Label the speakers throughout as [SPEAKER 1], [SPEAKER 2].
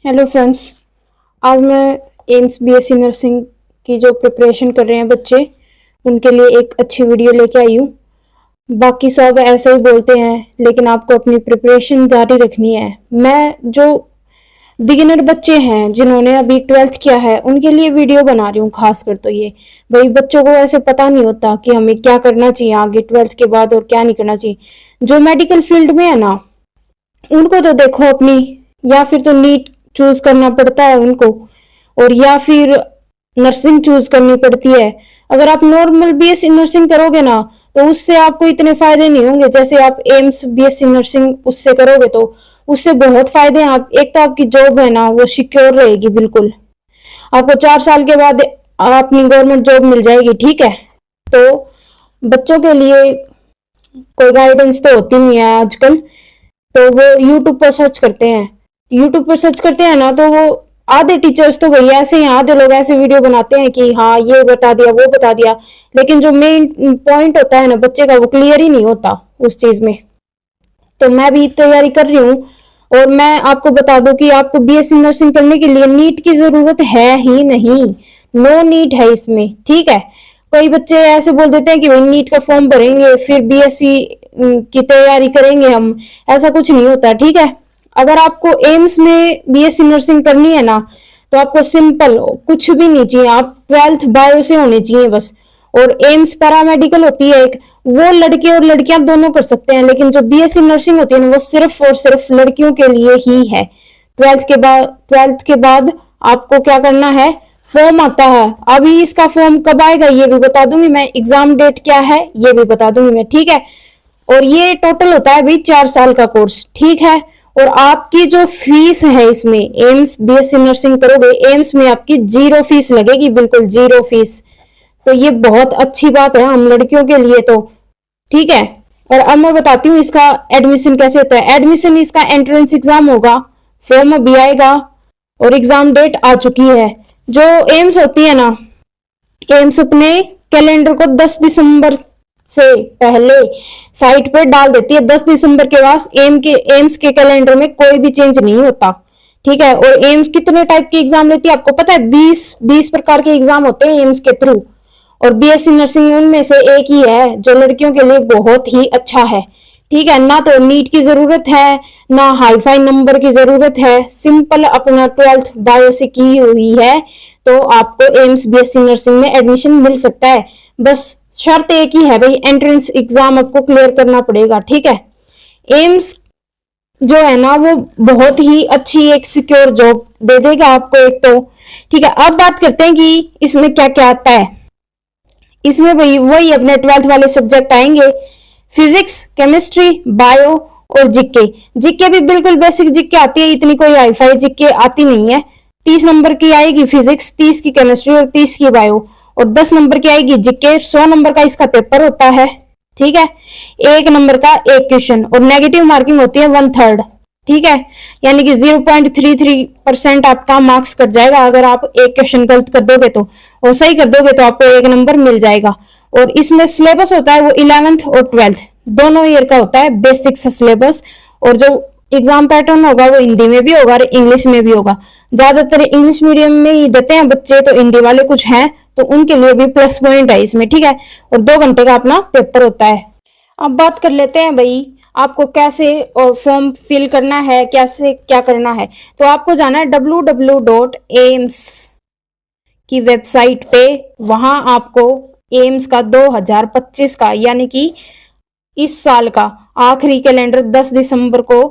[SPEAKER 1] Hello friends. आज मैं AIIMS BSc nursing की जो प्रिपरेशन कर रहे हैं बच्चे, उनके लिए एक अच्छी वीडियो लेके आई हूँ। बाकी सब ऐसे ही बोलते हैं, लेकिन आपको अपनी प्रिपरेशन जारी रखनी है। मैं जो बिगिनर बच्चे हैं जिन्होंने अभी 12th किया है, उनके लिए वीडियो बना रही हूँ। खासकर तो ये भाई बच्चों को ऐसे पता नहीं होता कि हमें क्या करना चाहिए आगे 12th के बाद और क्या नहीं करना चाहिए। जो मेडिकल फील्ड में है ना, उनको तो देखो अपनी, या फिर तो नीट चूज करना पड़ता है उनको, और या फिर नर्सिंग चूज करनी पड़ती है। अगर आप नॉर्मल बीएससी नर्सिंग करोगे ना, तो उससे आपको इतने फायदे नहीं होंगे जैसे आप एम्स बीएससी नर्सिंग उससे करोगे तो उससे बहुत फायदे हैं। आप एक तो आपकी जॉब है ना वो सिक्योर रहेगी बिल्कुल। आपको 4 साल के बाद अपनी गवर्नमेंट जॉब मिल जाएगी। ठीक है, तो बच्चों के लिए कोई गाइडेंस तो होती नहीं है आजकल, तो वो यूट्यूब पर सर्च करते हैं। यूट्यूब पर सर्च करते हैं ना, तो वो आधे टीचर्स तो भैया ऐसे ही, आधे लोग ऐसे वीडियो बनाते हैं कि हाँ ये बता दिया वो बता दिया, लेकिन जो मेन पॉइंट होता है ना बच्चे का, वो क्लियर ही नहीं होता उस चीज में। तो मैं भी तैयारी कर रही हूँ, और मैं आपको बता दूं कि आपको बीएससी नर्सिंग करने के लिए नीट की जरूरत है ही नहीं। नो नीट है इसमें। ठीक है, कई बच्चे ऐसे बोल देते हैं कि भाई नीट का फॉर्म भरेंगे फिर बीएससी की तैयारी करेंगे हम। ऐसा कुछ नहीं होता। ठीक है, अगर आपको एम्स में बीएससी नर्सिंग करनी है ना, तो आपको सिंपल कुछ भी नहीं चाहिए, आप 12th बायो से होने चाहिए बस। और एम्स पैरामेडिकल होती है एक, वो लड़के और लड़कियां दोनों कर सकते हैं, लेकिन जो बीएससी नर्सिंग होती है ना, वो सिर्फ और सिर्फ लड़कियों के लिए ही है। 12th के बाद आपको क्या करना है, फॉर्म आता है। अभी इसका फॉर्म कब आएगा ये भी बता दूंगी मैं, एग्जाम डेट क्या है ये भी बता दूंगी मैं। ठीक है, और ये टोटल होता है भाई 4 साल का कोर्स। ठीक है, और आपकी जो फीस है इसमें, एम्स बीएससी नर्सिंग करोगे एम्स में आपकी जीरो फीस लगेगी, बिल्कुल जीरो फीस। तो ये बहुत अच्छी बात है हम लड़कियों के लिए तो। ठीक है, और अब मैं बताती हूँ इसका एडमिशन कैसे होता है। एडमिशन इसका एंट्रेंस एग्जाम होगा, फॉर्म अभी आएगा, और एग्जाम डेट आ चुकी है। जो एम्स होती है ना, एम्स अपने कैलेंडर को 10 दिसंबर से पहले साइट पर डाल देती है। 10 दिसंबर के बाद एम्स के कैलेंडर में कोई भी चेंज नहीं होता। ठीक है, और एम्स कितने टाइप के एग्जाम लेती है आपको पता है? 20 प्रकार के एग्जाम होते हैं एम्स के थ्रू, और बीएससी नर्सिंग उनमें से एक ही है जो लड़कियों के लिए बहुत ही अच्छा है। ठीक है, ना तो नीट की जरूरत है, ना हाईफाई नंबर की जरूरत है। सिंपल अपना 12th बायो से की हुई है तो आपको एम्स बीएससी नर्सिंग में एडमिशन मिल सकता है। बस शर्त एक ही है भाई, एंट्रेंस एग्जाम आपको क्लियर करना पड़ेगा। ठीक है, एम्स जो है ना वो बहुत ही अच्छी एक सिक्योर जॉब दे देगा आपको एक तो। ठीक है, अब बात करते हैं कि इसमें क्या क्या आता है। इसमें वही वही अपने 12th वाले सब्जेक्ट आएंगे, फिजिक्स, केमिस्ट्री, बायो और जीके। जीके भी बिल्कुल बेसिक जीके आती है, इतनी कोई हाईफाई जीके आती नहीं है। 30 नंबर की आएगी फिजिक्स, 30 की केमिस्ट्री और 30 की बायो, और 10 नंबर की आएगी जीके। 100 नंबर का इसका पेपर होता है। ठीक है, 1 नंबर का एक क्वेश्चन, और नेगेटिव मार्किंग होती है 1/3। ठीक है, यानी कि 0.33% आपका मार्क्स कट जाएगा अगर आप एक क्वेश्चन गलत कर दोगे तो, और सही कर दोगे तो आपको 1 नंबर मिल जाएगा। और इसमें सिलेबस होता है वो 11th और 12th दोनों ईयर का होता है, बेसिक सिलेबस। और जो एग्जाम पैटर्न होगा वो हिंदी में भी होगा और इंग्लिश में भी होगा। ज्यादातर इंग्लिश मीडियम में ही देते हैं बच्चे, तो हिंदी वाले कुछ हैं तो उनके लिए भी प्लस पॉइंट है इसमें। ठीक है, और 2 घंटे का अपना पेपर होता है। अब बात कर लेते हैं भाई आपको कैसे और फॉर्म फिल करना है, कैसे क्या करना है। तो आपको जाना है www.aims की वेबसाइट पे। वहां आपको एम्स का 2025 का, यानी कि इस साल का आखिरी कैलेंडर 10 दिसंबर को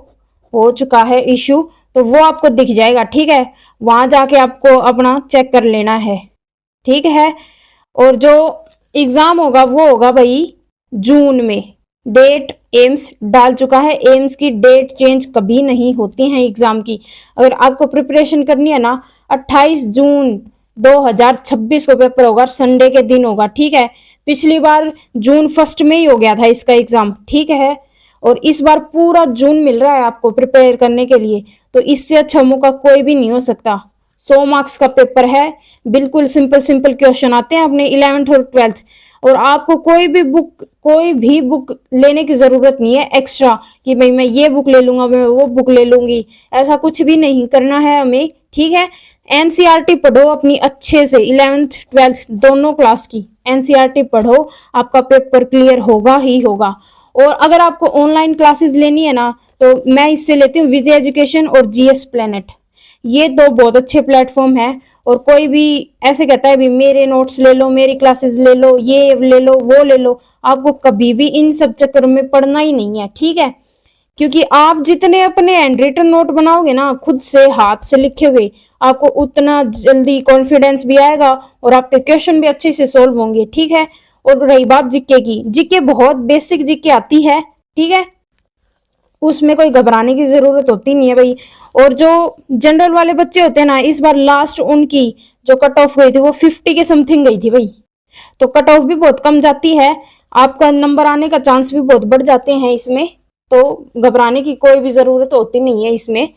[SPEAKER 1] हो चुका है इशू, तो वो आपको दिख जाएगा। ठीक है, वहां जाके आपको अपना चेक कर लेना है। ठीक है, और जो एग्जाम होगा वो होगा भाई जून में। डेट एम्स डाल चुका है, एम्स की डेट चेंज कभी नहीं होती है एग्जाम की। अगर आपको प्रिपरेशन करनी है ना, 28 जून 2026 को पेपर होगा, संडे के दिन होगा। ठीक है, पिछली बार जून 1 में ही हो गया था इसका एग्जाम। ठीक है, और इस बार पूरा जून मिल रहा है आपको प्रिपेयर करने के लिए, तो इससे अच्छा मौका कोई भी नहीं हो सकता। 100 मार्क्स का पेपर है, बिल्कुल सिंपल सिंपल क्वेश्चन आते हैं अपने 11th और 12th। और आपको कोई भी बुक लेने की जरूरत नहीं है एक्स्ट्रा कि भाई मैं ये बुक ले लूंगा, मैं वो बुक ले लूंगी, ऐसा कुछ भी नहीं करना है हमें, ठीक है। एनसीईआरटी पढ़ो अपनी अच्छे से, 11th 12th दोनों क्लास की एनसीईआरटी पढ़ो, आपका पेपर क्लियर होगा ही होगा। और अगर आपको ऑनलाइन क्लासेस लेनी है ना, तो मैं इससे लेती हूँ विजय एजुकेशन और जीएस प्लेनेट, ये दो बहुत अच्छे प्लेटफॉर्म है। और कोई भी ऐसे कहता है भी मेरे नोट्स ले लो, मेरी क्लासेस ले लो, ये ले लो, वो ले लो, आपको कभी भी इन सब चक्कर में पढ़ना ही नहीं है, ठीक है। क्योंकि आप जितने अपने हैंड रिटन नोट बनाओगे ना, खुद से हाथ से लिखे हुए, आपको उतना जल्दी कॉन्फिडेंस भी आएगा और आपके क्वेश्चन भी अच्छे से सोल्व होंगे, ठीक है। और रही बात जीके की, जीके बहुत बेसिक जीके आती है, ठीक है, उसमें कोई घबराने की जरूरत होती नहीं है भाई। और जो जनरल वाले बच्चे होते हैं ना, इस बार लास्ट उनकी जो कट ऑफ गई थी वो 50 के समथिंग गई थी भाई, तो कट ऑफ भी बहुत कम जाती है, आपका नंबर आने का चांस भी बहुत बढ़ जाते हैं इसमें, तो घबराने की कोई भी जरूरत होती नहीं है इसमें।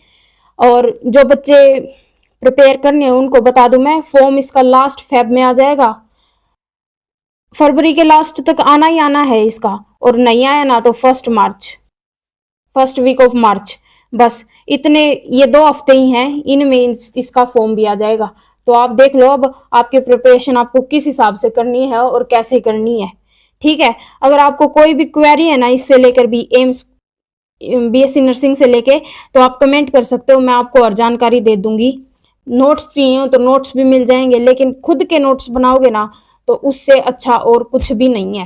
[SPEAKER 1] और जो बच्चे प्रिपेयर करने हैं उनको बता दूं मैं, फॉर्म इसका लास्ट फेब में आ जाएगा, फरवरी के लास्ट तक आना ही आना है इसका, और नहीं आया ना तो फर्स्ट वीक ऑफ मार्च, बस इतने ये 2 हफ्ते ही हैं, इनमें इसका फॉर्म भी आ जाएगा। तो आप देख लो अब आपकी प्रिपरेशन आपको किस हिसाब से करनी है और कैसे करनी है, ठीक है। अगर आपको कोई भी क्वेरी है ना इससे लेकर भी, एम्स बीएससी नर्सिंग से लेके, तो आप कमेंट कर सकते हो, मैं आपको और जानकारी दे दूंगी। नोट्स चाहिए हो तो नोट्स भी मिल जाएंगे, लेकिन खुद के नोट्स बनाओगे ना तो उससे अच्छा और कुछ भी नहीं है।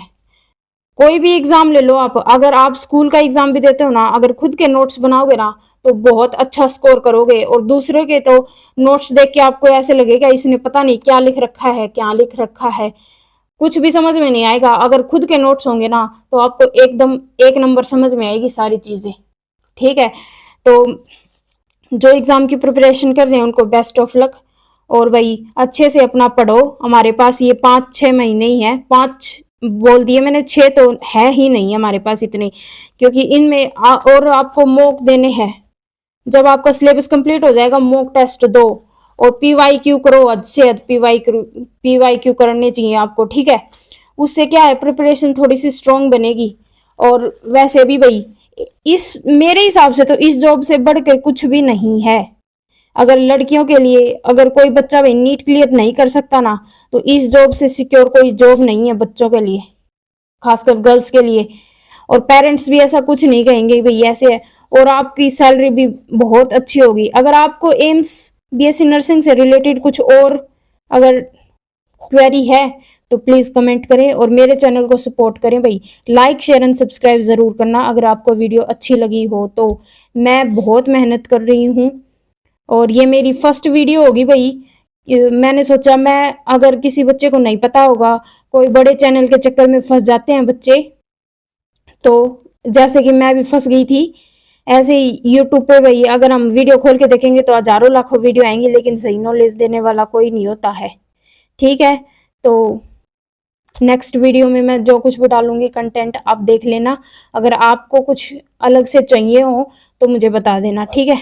[SPEAKER 1] कोई भी एग्जाम ले लो आप, अगर आप स्कूल का एग्जाम भी देते हो ना, अगर खुद के नोट्स बनाओगे ना तो बहुत अच्छा स्कोर करोगे। और दूसरों के तो नोट्स देख के आपको ऐसे लगेगा इसने पता नहीं क्या लिख रखा है, क्या लिख रखा है, कुछ भी समझ में नहीं आएगा। अगर खुद के नोट्स होंगे ना तो आपको एकदम 1 नंबर समझ में आएगी सारी चीजें, ठीक है। तो जो एग्जाम की प्रिपरेशन कर रहे हैं उनको बेस्ट ऑफ लक, और भाई अच्छे से अपना पढ़ो। हमारे पास ये 5-6 महीने ही है, 5 बोल दिए मैंने, 6 तो है ही नहीं हमारे पास इतने, क्योंकि इनमें और आपको मॉक देने हैं। जब आपका सिलेबस कंप्लीट हो जाएगा मॉक टेस्ट दो, और पीवाईक्यू करो, हद से हद पीवाईक्यू करने चाहिए आपको, ठीक है। उससे क्या है, प्रिपरेशन थोड़ी सी स्ट्रांग बनेगी। और वैसे भी भाई इस मेरे हिसाब से तो इस जॉब से बढ़ के कुछ भी नहीं है। अगर लड़कियों के लिए, अगर कोई बच्चा भाई नीट क्लियर नहीं कर सकता ना, तो इस जॉब से सिक्योर कोई जॉब नहीं है बच्चों के लिए, खासकर गर्ल्स के लिए। और पेरेंट्स भी ऐसा कुछ नहीं कहेंगे भाई ऐसे है, और आपकी सैलरी भी बहुत अच्छी होगी। अगर आपको एम्स बीएससी नर्सिंग से रिलेटेड कुछ और अगर क्वेरी है तो प्लीज कमेंट करें, और मेरे चैनल को सपोर्ट करें भाई, लाइक शेयर एंड सब्सक्राइब जरूर करना अगर आपको वीडियो अच्छी लगी हो तो। मैं बहुत मेहनत कर रही हूँ, और ये मेरी फर्स्ट वीडियो होगी भाई। मैंने सोचा, मैं अगर किसी बच्चे को नहीं पता होगा, कोई बड़े चैनल के चक्कर में फंस जाते हैं बच्चे, तो जैसे कि मैं भी फंस गई थी, ऐसे ही यूट्यूब पे भाई अगर हम वीडियो खोल के देखेंगे तो हजारों लाखों वीडियो आएंगी, लेकिन सही नॉलेज देने वाला कोई नहीं होता है, ठीक है। तो नेक्स्ट वीडियो में मैं जो कुछ भी डालूंगी कंटेंट आप देख लेना, अगर आपको कुछ अलग से चाहिए हो तो मुझे बता देना, ठीक है।